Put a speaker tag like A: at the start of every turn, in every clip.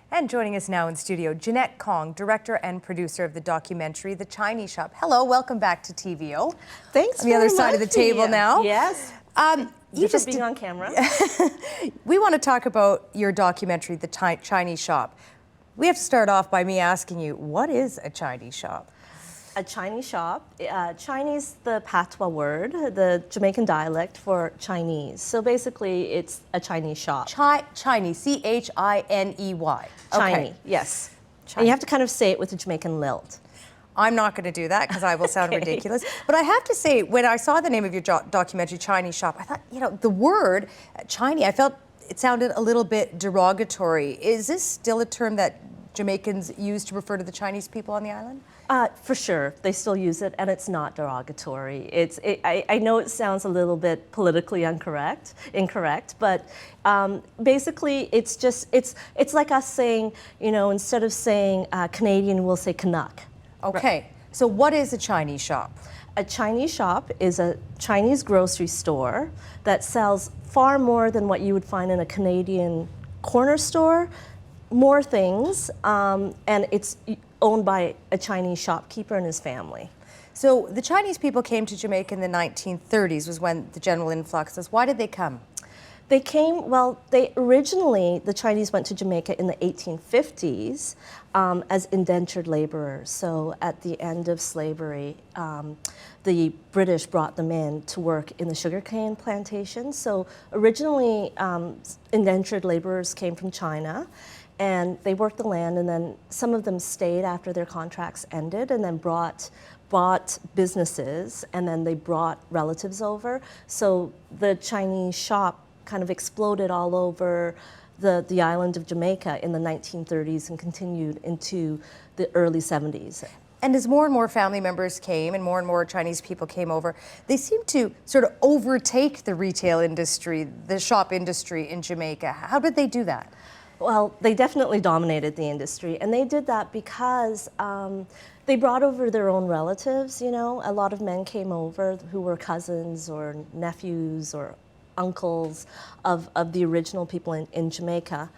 A: And joining us now in studio, Jeanette Kong, director and producer of the documentary The Chiney Shop. Hello, welcome back to TVO.
B: Thanks.
A: On the other side of the table now.
B: Yes.
A: You just
B: being on camera.
A: We want to talk about your documentary, The Chiney Shop. We have to start off by me asking you, what is a Chiney shop?
B: A Chiney shop. Chinese, the patois word, the Jamaican dialect for Chinese. So basically, it's a Chinese shop.
A: Chiney, C-H-I-N-E-Y.
B: Chiney, yes.
A: Chiney.
B: And you have to kind of say it with a Jamaican lilt.
A: I'm not going to do that because I will sound
B: Okay.
A: ridiculous. But I have to say, when I saw the name of your documentary, Chiney Shop, I thought, you know, the word Chiney, I felt it sounded a little bit derogatory. Is this still a term that Jamaicans use to refer to the Chinese people on the island?
B: For sure, they still use it, and it's not derogatory. I know it sounds a little bit politically incorrect, but basically, it's like us saying, you know, instead of saying Canadian, we'll say Canuck.
A: Okay, so what is a Chinese shop?
B: A Chinese shop is a Chinese grocery store that sells far more than what you would find in a Canadian corner store, more things, and it's owned by a Chinese shopkeeper and his family.
A: So the Chinese people came to Jamaica in the 1930s was when the general influx was. Why did they come?
B: They came, well, the Chinese went to Jamaica in the 1850s as indentured laborers. So at the end of slavery, the British brought them in to work in the sugarcane plantations. So originally, indentured laborers came from China, and they worked the land, and then some of them stayed after their contracts ended and then bought businesses, and then they brought relatives over. So the Chinese shop kind of exploded all over the island of Jamaica in the 1930s and continued into the early 70s.
A: And as more and more family members came and more Chinese people came over, they seemed to sort of overtake the retail industry, the shop industry in Jamaica. How did they do that?
B: Well, they definitely dominated the industry, and they did that because they brought over their own relatives, you know. A lot of men came over who were cousins or nephews or uncles of the original people in Jamaica.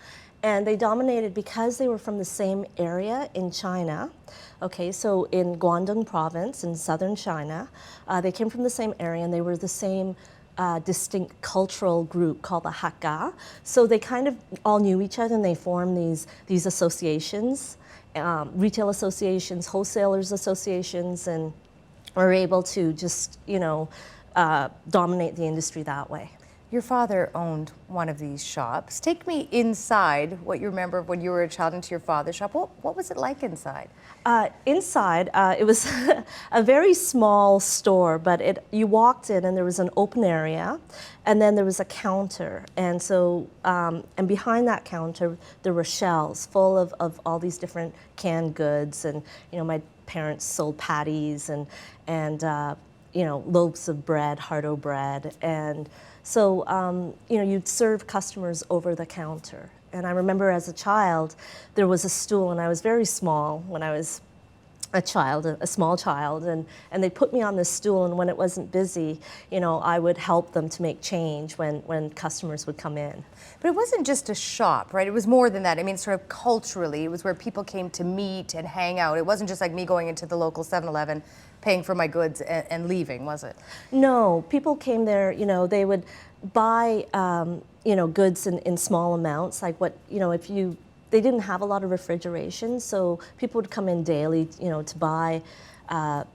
B: And they dominated because they were from the same area in China. Okay, so in Guangdong province in southern China, they came from the same area, and they were the same distinct cultural group called the Hakka. So they kind of all knew each other, and they formed these associations, retail associations, wholesalers associations, and were able to just, you know, dominate the industry that way.
A: Your father owned one of these shops. Take me inside what you remember of when you were a child into your father's shop. What was it like inside?
B: Inside, it was a very small store, but you walked in and there was an open area, and then there was a counter. And so, and behind that counter, there were shelves full of all these different canned goods. And, you know, my parents sold patties and you know, loaves of bread, hardo bread. And so, you know, you'd serve customers over the counter. And I remember as a child, there was a stool, and I was very small when I was a child, a small child, and they put me on this stool, and when it wasn't busy, you know, I would help them to make change when customers would come in.
A: But it wasn't just a shop, right? It was more than that. I mean, sort of culturally, it was where people came to meet and hang out. It wasn't just like me going into the local 7-Eleven, paying for my goods and leaving, was it?
B: No, people came there, you know, they would buy, you know, goods in small amounts, like what, you know, they didn't have a lot of refrigeration, so people would come in daily, you know, to buy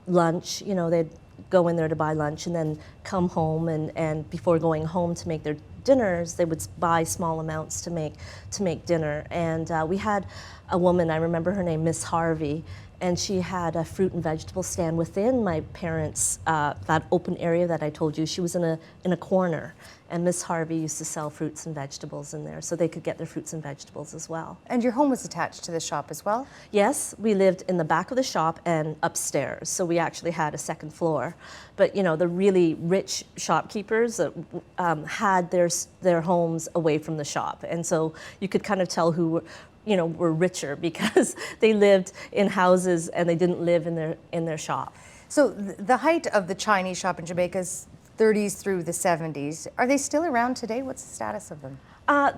B: lunch. You know, they'd go in there to buy lunch and then come home, and before going home to make their dinners, they would buy small amounts to make dinner. And we had a woman, I remember her name, Miss Harvey, and she had a fruit and vegetable stand within my parents' that open area that I told you. She was in a corner, and Miss Harvey used to sell fruits and vegetables in there, so they could get their fruits and vegetables as well.
A: And your home was attached to the shop as well?
B: Yes, we lived in the back of the shop and upstairs, so we actually had a second floor. But, you know, the really rich shopkeepers had their homes away from the shop, and so you could kind of tell who were richer because they lived in houses and they didn't live in their shop.
A: So the height of the Chinese shop in Jamaica is 30s through the 70s. Are they still around today? What's the status of them?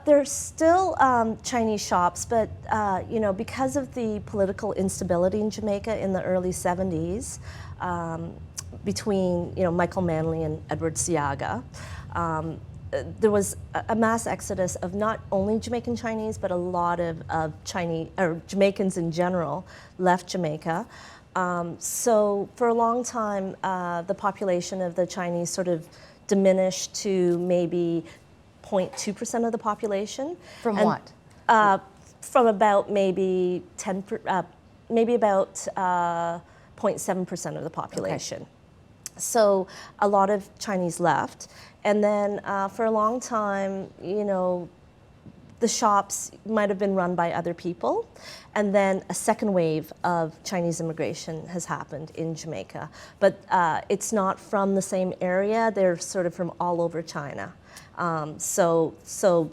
B: There's still Chinese shops, but you know, because of the political instability in Jamaica in the early 70s, between Michael Manley and Edward Seaga, there was a mass exodus of not only Jamaican Chinese, but a lot of Chinese or Jamaicans in general left Jamaica. So for a long time, the population of the Chinese sort of diminished to maybe 0.2% of the population.
A: From
B: and,
A: what?
B: From about maybe maybe about 0.7% of the population. Okay. So a lot of Chinese left, and then for a long time, the shops might have been run by other people, and then a second wave of Chinese immigration has happened in Jamaica. But it's not from the same area, they're sort of from all over China. So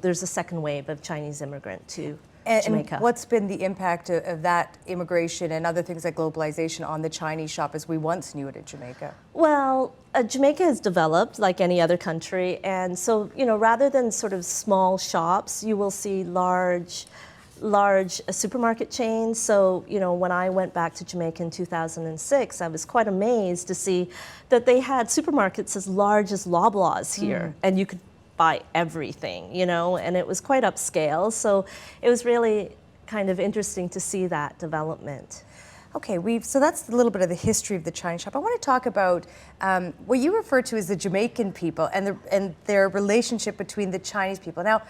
B: there's a second wave of Chinese immigrant to Jamaica.
A: And what's been the impact of that immigration and other things like globalization on the Chinese shop as we once knew it in Jamaica?
B: Well, Jamaica has developed like any other country, and so rather than sort of small shops, you will see large supermarket chains. So when I went back to Jamaica in 2006, I was quite amazed to see that they had supermarkets as large as Loblaws here, and you could buy everything, and it was quite upscale. So it was really kind of interesting to see that development.
A: Okay, so that's a little bit of the history of the Chinese shop. I want to talk about what you refer to as the Jamaican people and their relationship between the Chinese people. Now,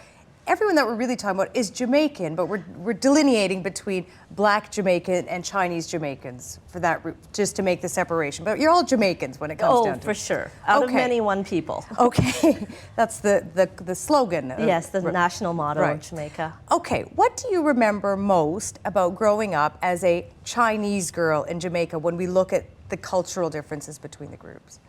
A: everyone that we're really talking about is Jamaican, but we're delineating between Black Jamaican and Chinese Jamaicans for that, just to make the separation. But you're all Jamaicans when it comes down to it.
B: Oh, for sure. Out of many, one people.
A: Okay, that's the slogan.
B: Yes, the national motto of Jamaica.
A: Okay, what do you remember most about growing up as a Chinese girl in Jamaica when we look at the cultural differences between the groups?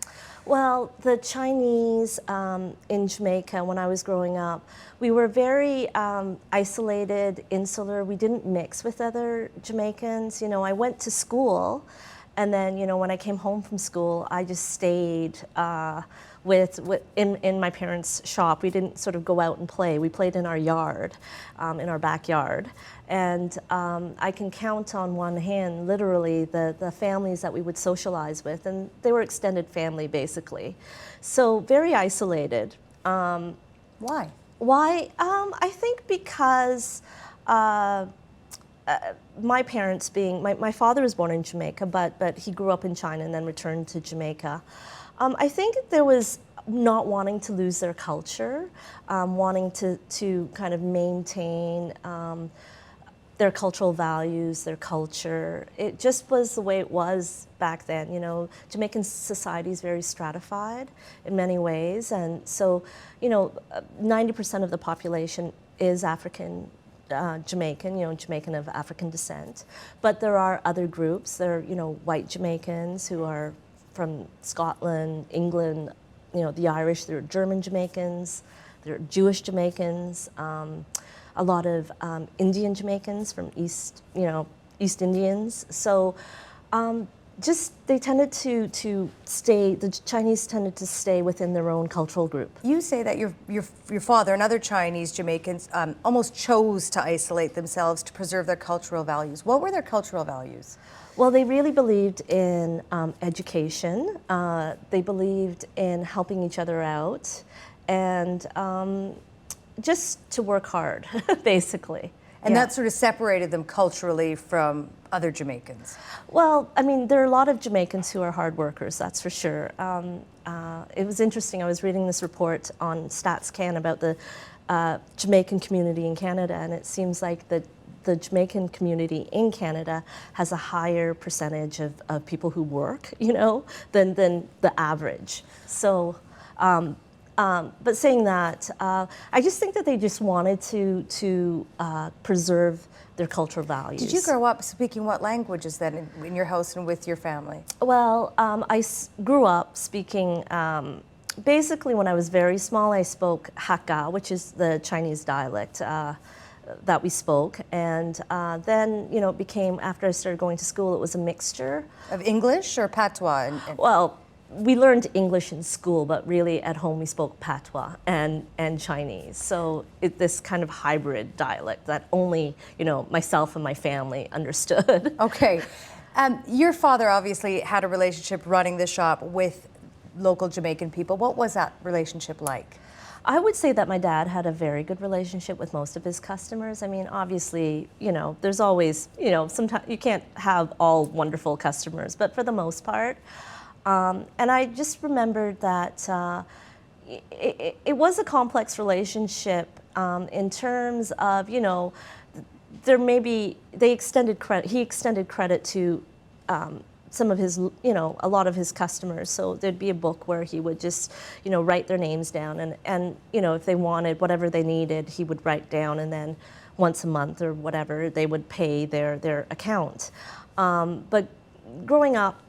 B: Well, the Chinese in Jamaica, when I was growing up, we were very isolated, insular. We didn't mix with other Jamaicans. I went to school, and then, when I came home from school, I just stayed in my parents' shop. We didn't sort of go out and play. We played in our yard, in our backyard. And I can count on one hand, literally, the families that we would socialize with. And they were extended family, basically. So very isolated.
A: Why?
B: Why? I think because my parents being, my father was born in Jamaica, but he grew up in China and then returned to Jamaica. I think there was not wanting to lose their culture, wanting to kind of maintain their cultural values, their culture. It just was the way it was back then. Jamaican society is very stratified in many ways, and so 90% of the population is African Jamaican, Jamaican of African descent. But there are other groups. There are white Jamaicans who are from Scotland, England, the Irish. There are German Jamaicans. There are Jewish Jamaicans. A lot of Indian Jamaicans from East Indians. So they tended to stay, the Chinese tended to stay within their own cultural group.
A: You say that your father and other Chinese Jamaicans almost chose to isolate themselves to preserve their cultural values. What were their cultural values?
B: Well, they really believed in education. They believed in helping each other out, and just to work hard, basically.
A: And that sort of separated them culturally from other Jamaicans.
B: Well, I mean, there are a lot of Jamaicans who are hard workers, that's for sure. It was interesting, I was reading this report on Stats Can about the Jamaican community in Canada, and it seems like the Jamaican community in Canada has a higher percentage of people who work, than the average. So, but saying that, I just think that they just wanted to preserve their cultural values.
A: Did you grow up speaking what languages then in your house and with your family?
B: Well, I grew up speaking, basically when I was very small, I spoke Hakka, which is the Chinese dialect that we spoke. And then, it became, after I started going to school, it was a mixture.
A: Of English or patois?
B: Well, we learned English in school, but really at home we spoke patois and Chinese. So this kind of hybrid dialect that only, myself and my family understood.
A: Okay. Your father obviously had a relationship running the shop with local Jamaican people. What was that relationship like?
B: I would say that my dad had a very good relationship with most of his customers. I mean, obviously, there's always, sometimes you can't have all wonderful customers, but for the most part. And I just remembered that it was a complex relationship in terms of, he extended credit to some of his, a lot of his customers. So there'd be a book where he would just, write their names down and if they wanted whatever they needed, he would write down, and then once a month or whatever, they would pay their account. But growing up,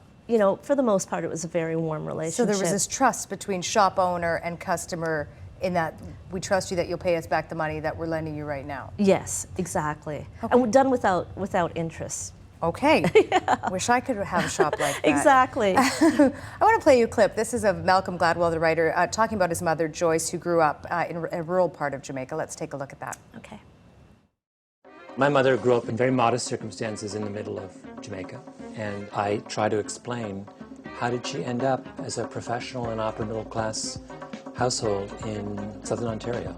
B: for the most part, it was a very warm relationship.
A: So there was this trust between shop owner and customer in that we trust you that you'll pay us back the money that we're lending you right now.
B: Yes, exactly.
A: Okay.
B: And we're done without interest.
A: Okay. Yeah. Wish I could have a shop like that.
B: Exactly.
A: I want to play you a clip. This is of Malcolm Gladwell, the writer, talking about his mother, Joyce, who grew up in a rural part of Jamaica. Let's take a look at that.
B: Okay.
C: My mother grew up in very modest circumstances in the middle of Jamaica, and I try to explain how did she end up as a professional and upper middle class household in Southern Ontario.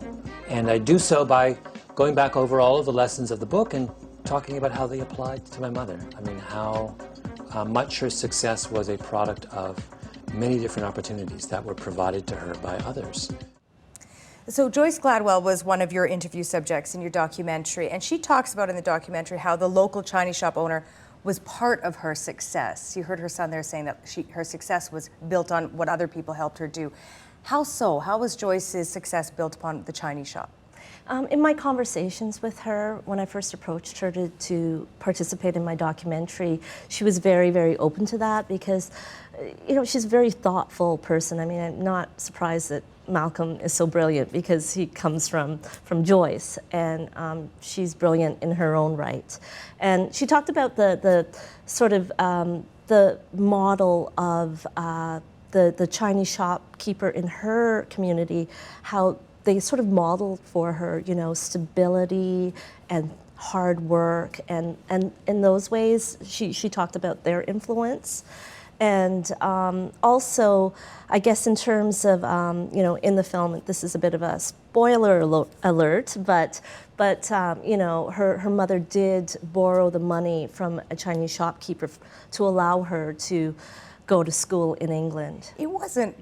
C: And I do so by going back over all of the lessons of the book and talking about how they applied to my mother. I mean, how much her success was a product of many different opportunities that were provided to her by others.
A: So Joyce Gladwell was one of your interview subjects in your documentary, and she talks about in the documentary how the local Chiney shop owner was part of her success. You heard her son there saying that her success was built on what other people helped her do. How so? How was Joyce's success built upon the Chiney shop?
B: In my conversations with her, when I first approached her to participate in my documentary, she was very, very open to that because, she's a very thoughtful person. I mean, I'm not surprised that Malcolm is so brilliant because he comes from Joyce, and she's brilliant in her own right. And she talked about the sort of the model of the Chinese shopkeeper in her community, how they sort of modeled for her, stability and hard work, and in those ways, she talked about their influence. And also, I guess in terms of, in the film, this is a bit of a spoiler alert, but her mother did borrow the money from a Chinese shopkeeper to allow her to go to school in England.
A: It wasn't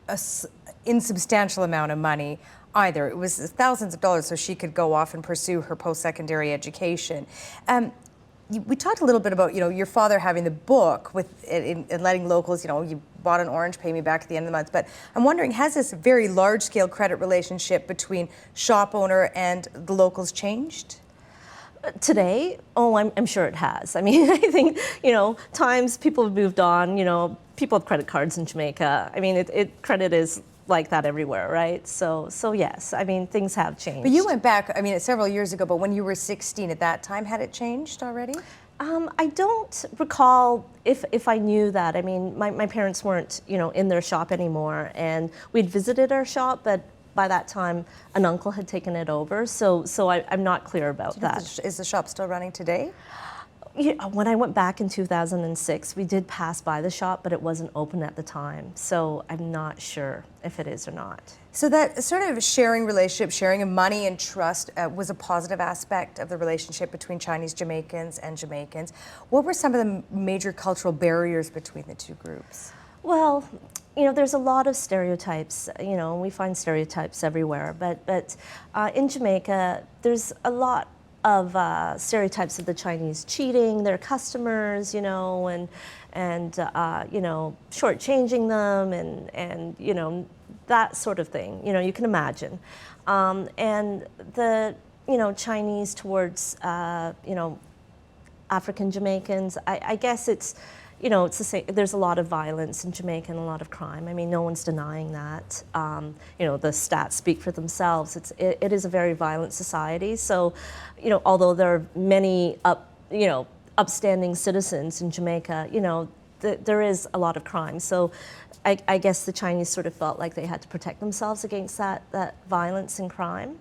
A: an insubstantial amount of money either. It was thousands of dollars so she could go off and pursue her post-secondary education. We talked a little bit about, your father having the book and letting locals, you bought an orange, pay me back at the end of the month. But I'm wondering, has this very large-scale credit relationship between shop owner and the locals changed?
B: Today, I'm sure it has. I mean, I think, times people have moved on, people have credit cards in Jamaica. I mean, credit is like that everywhere, right? So yes, I mean, things have changed.
A: But you went back, I mean, several years ago, but when you were 16 at that time, had it changed already?
B: I don't recall if I knew that. I mean, my parents weren't, in their shop anymore, and we'd visited our shop, but by that time, an uncle had taken it over, so I'm not clear about that.
A: Is the shop still running today?
B: When I went back in 2006, we did pass by the shop, but it wasn't open at the time. So I'm not sure if it is or not.
A: So that sort of sharing relationship, sharing of money and trust was a positive aspect of the relationship between Chinese Jamaicans and Jamaicans. What were some of the major cultural barriers between the two groups?
B: Well, there's a lot of stereotypes, we find stereotypes everywhere, but in Jamaica, there's a lot of stereotypes of the Chinese cheating their customers, and shortchanging them, and that sort of thing. You can imagine, and the Chinese towards African Jamaicans. I guess it's it's the same. There's a lot of violence in Jamaica and a lot of crime. I mean, no one's denying that. The stats speak for themselves. It is a very violent society. So, although there are many upstanding citizens in Jamaica, there is a lot of crime. So I guess the Chinese sort of felt like they had to protect themselves against that violence and crime.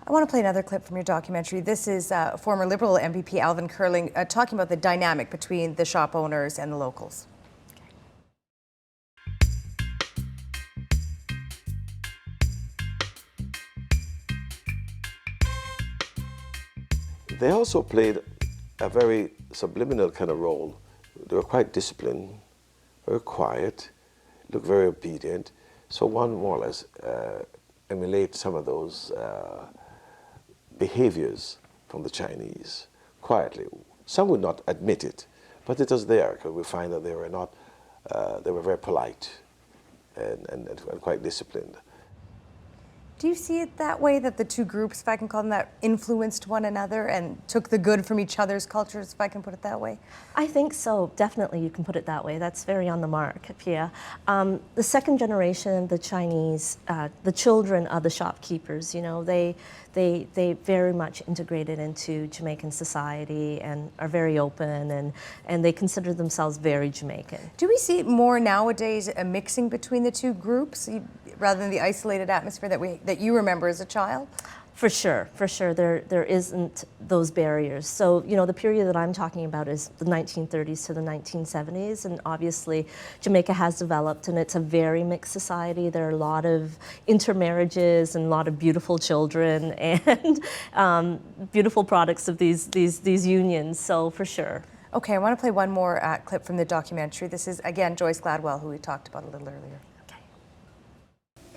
A: I want to play another clip from your documentary. This is former Liberal MPP Alvin Curling talking about the dynamic between the shop owners and the locals.
D: They also played a very subliminal kind of role. They were quite disciplined, very quiet, looked very obedient. So one more or less emulate some of those behaviors from the Chinese quietly. Some would not admit it, but it was there because we find that they were not, they were very polite and quite disciplined.
A: Do you see it that way, that the two groups, if I can call them that, influenced one another and took the good from each other's cultures, if I can put it that way?
B: I think so. Definitely, you can put it that way. That's very on the mark, Pia. The second generation, the Chinese, the children of the shopkeepers, you know, they very much integrated into Jamaican society and are very open, and they consider themselves very Jamaican.
A: Do we see more nowadays a mixing between the two groups, rather than the isolated atmosphere that you remember as a child?
B: For sure, there isn't those barriers. So, you know, the period that I'm talking about is the 1930s to the 1970s, and obviously Jamaica has developed, and it's a very mixed society. There are a lot of intermarriages and a lot of beautiful children and beautiful products of these unions, so for sure.
A: Okay, I want to play one more clip from the documentary. This is, again, Joyce Gladwell, who we talked about a little earlier.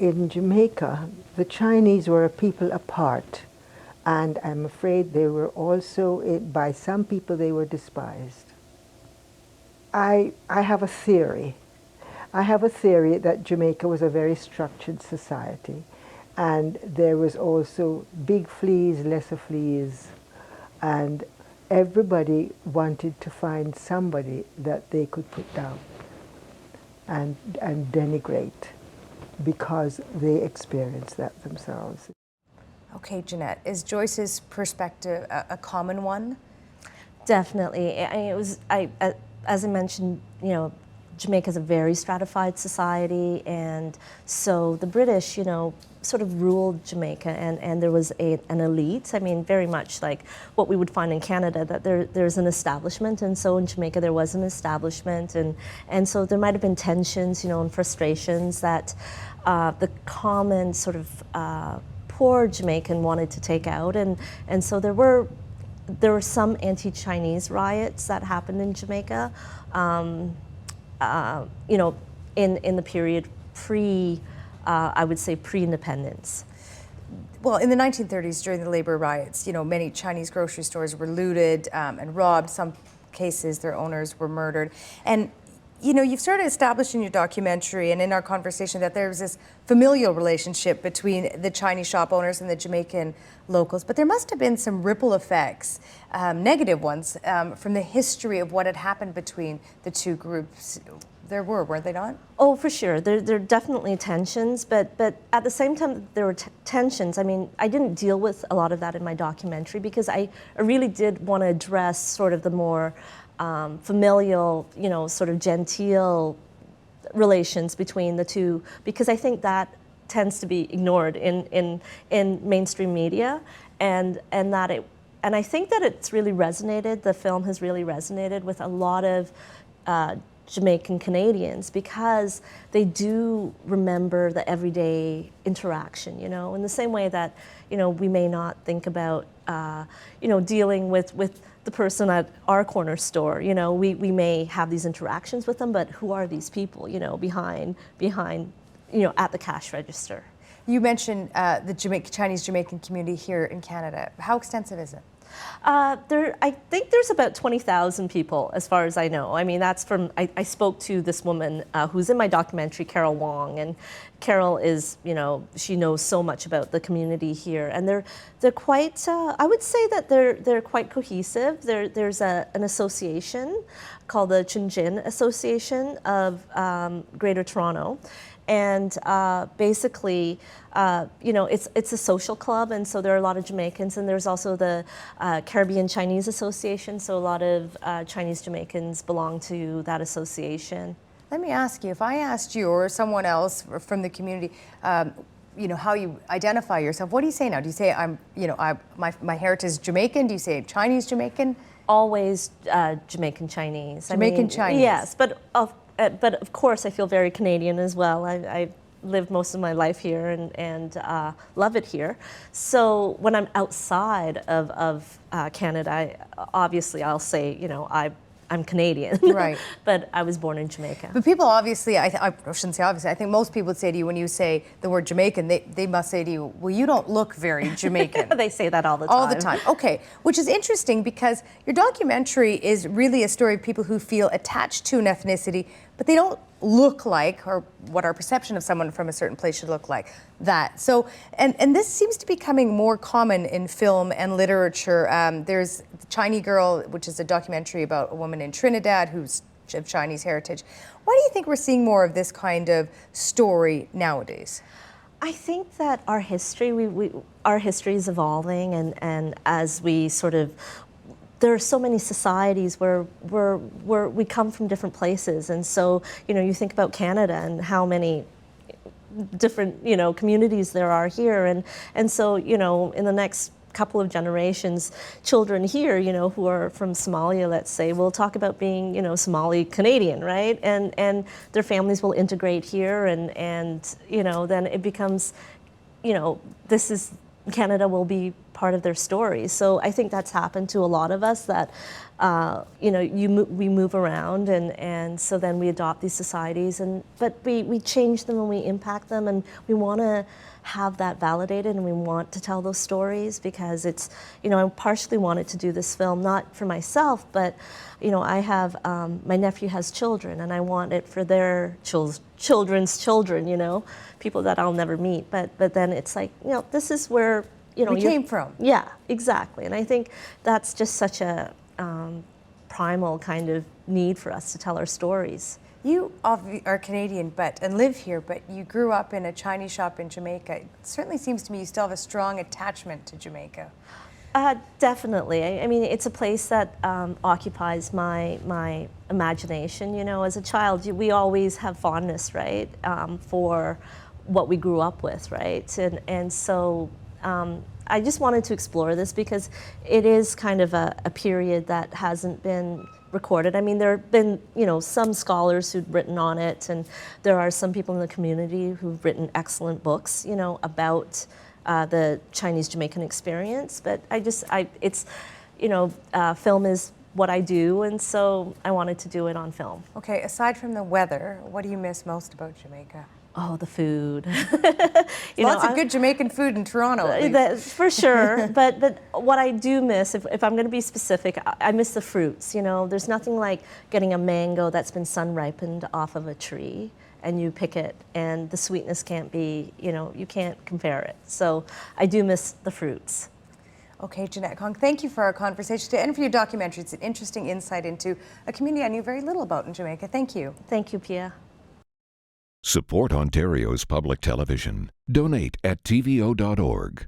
E: In Jamaica, the Chinese were a people apart, and I'm afraid they were also, by some people, they were despised. I have a theory. I have a theory that Jamaica was a very structured society, and there was also big fleas, lesser fleas, and everybody wanted to find somebody that they could put down and denigrate, because they experienced that themselves.
A: Okay, Jeanette, is Joyce's perspective a common one?
B: Definitely. As I mentioned, you know, Jamaica is a very stratified society, and so the British, you know, sort of ruled Jamaica, and there was an elite. I mean, very much like what we would find in Canada, that there's an establishment, and so in Jamaica there was an establishment, and so there might have been tensions, you know, and frustrations that the common sort of poor Jamaican wanted to take out, and so there were some anti-Chinese riots that happened in Jamaica, you know, in the period I would say pre-independence.
A: Well, in the 1930s, during the labor riots, you know, many Chinese grocery stores were looted and robbed. Some cases, their owners were murdered. And, you know, you've sort of established in your documentary and in our conversation that there was this familial relationship between the Chinese shop owners and the Jamaican locals. But there must have been some ripple effects, negative ones, from the history of what had happened between the two groups. There weren't they not?
B: Oh, for sure. There are definitely tensions, but at the same time there were tensions. I mean, I didn't deal with a lot of that in my documentary because I really did want to address sort of the more familial, you know, sort of genteel relations between the two, because I think that tends to be ignored in mainstream media, and I think that it's really resonated. The film has really resonated with a lot of Jamaican Canadians, because they do remember the everyday interaction, you know, in the same way that, you know, we may not think about, you know, dealing with the person at our corner store, you know, we may have these interactions with them, but who are these people, you know, behind, you know, at the cash register.
A: You mentioned the Chinese Jamaican community here in Canada. How extensive is it?
B: I think there's about 20,000 people, as far as I know. I mean, that's from, I spoke to this woman who's in my documentary, Carol Wong, and Carol is, you know, she knows so much about the community here, and they're quite, I would say that they're quite cohesive. There's an association called the Chinjin Association of Greater Toronto, And basically, you know, it's a social club, and so there are a lot of Jamaicans, and there's also the Caribbean Chinese Association, so a lot of Chinese Jamaicans belong to that association.
A: Let me ask you, if I asked you or someone else from the community, you know, how you identify yourself, what do you say now? Do you say my heritage is Jamaican? Do you say Chinese Jamaican?
B: Always Jamaican Chinese.
A: Jamaican Chinese.
B: Yes, but of course I feel very Canadian as well. I lived most of my life here and love it here. So when I'm outside of Canada, obviously I'll say, you know, I'm Canadian,
A: right?
B: But I was born in Jamaica.
A: But people obviously, I shouldn't say obviously, I think most people would say to you when you say the word Jamaican, they must say to you, well, you don't look very Jamaican.
B: They say that all the time.
A: All the time, okay. Which is interesting because your documentary is really a story of people who feel attached to an ethnicity, but they don't look like, or what our perception of someone from a certain place should look like, that. So, and this seems to be becoming more common in film and literature. There's The Chinese Girl, which is a documentary about a woman in Trinidad who's of Chinese heritage. Why do you think we're seeing more of this kind of story nowadays?
B: I think that our history, our history is evolving, and as we sort of, there are so many societies where we come from different places, and so, you know, you think about Canada and how many different, you know, communities there are here, and so, you know, in the next couple of generations, children here, you know, who are from Somalia, let's say, will talk about being, you know, Somali Canadian, right? And their families will integrate here, and you know, then it becomes, you know, this is, Canada will be part of their story. So I think that's happened to a lot of us, that you know, we move around, and so then we adopt these societies, but we change them and we impact them, and we want to have that validated, and we want to tell those stories because it's, you know, I partially wanted to do this film not for myself, but, you know, I have, my nephew has children, and I want it for their children's children, you know, people that I'll never meet, but then it's like, you know, this is where, you know,
A: we came from.
B: Yeah, exactly, and I think that's just such a primal kind of need for us to tell our stories.
A: You are Canadian and live here, but you grew up in a Chinese shop in Jamaica. It certainly seems to me you still have a strong attachment to Jamaica.
B: Definitely. I mean, it's a place that occupies my imagination. You know, as a child, we always have fondness, right, for what we grew up with, right? And so I just wanted to explore this because it is kind of a period that hasn't been recorded. I mean, there have been, you know, some scholars who've written on it, and there are some people in the community who've written excellent books, you know, about the Chinese Jamaican experience. But it's, you know, film is what I do, and so I wanted to do it on film.
A: Okay, aside from the weather, what do you miss most about Jamaica?
B: Oh, the food.
A: Lots of good Jamaican food in Toronto.
B: For sure. But what I do miss, if I'm going to be specific, I miss the fruits. You know, there's nothing like getting a mango that's been sun ripened off of a tree, and you pick it, and the sweetness can't be, you know, you can't compare it. So I do miss the fruits.
A: Okay, Jeanette Kong, thank you for our conversation today and for your documentary. It's an interesting insight into a community I knew very little about in Jamaica. Thank you.
B: Thank you, Pia.
F: Support Ontario's public television. Donate at tvo.org.